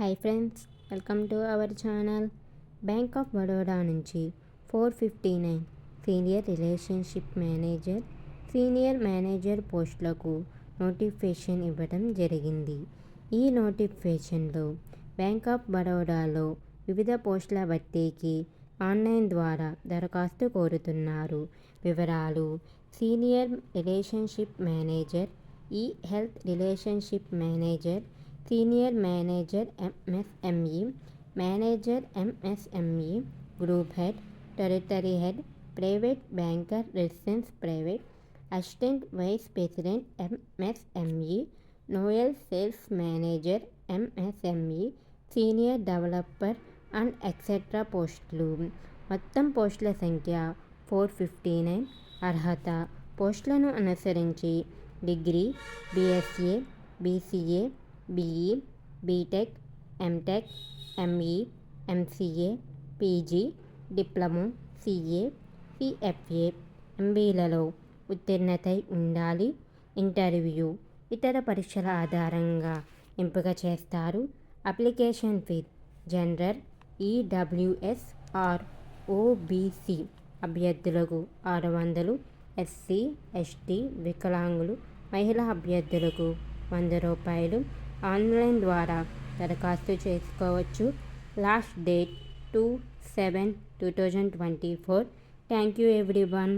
Hi friends, welcome to our channel. Bank of Baroda నుంచి 459 senior relationship manager, senior manager పోస్టులకు notification ఇవ్వడం జరిగింది. ఈ నోటిఫికేషన్లో బ్యాంక్ ఆఫ్ బరోడాలో వివిధ పోస్టుల భర్తీకి ఆన్లైన్ ద్వారా దరఖాస్తు కోరుతున్నారు. వివరాలు: సీనియర్ రిలేషన్షిప్ మేనేజర్, ఈ health relationship manager, senior manager MSME, manager MSME, group head, territory head, private banker residence private, assistant vice president MSME, నోయల్ sales manager MSME, senior developer and etcetera పోస్టులు. మొత్తం పోస్టుల సంఖ్య 459. అర్హత: పోస్టులను అనుసరించి degree, BSc, BCA, BE, BTech, MTech, ME, MCA, PG, diploma, CA, CFA, ఎంబీలలో ఉత్తీర్ణతై ఉండాలి. ఇంటర్వ్యూ, ఇతర పరీక్షల ఆధారంగా ఎంపిక చేస్తారు. Application fee: general, EWS are OBC అభ్యర్థులకు 600, ఎస్సీ, ఎస్టీ, వికలాంగులు, మహిళా అభ్యర్థులకు 100 రూపాయలు. ఆన్లైన్ ద్వారా దరఖాస్తు చేసుకోవచ్చు. Last date 2/7/2024. Thank you everyone.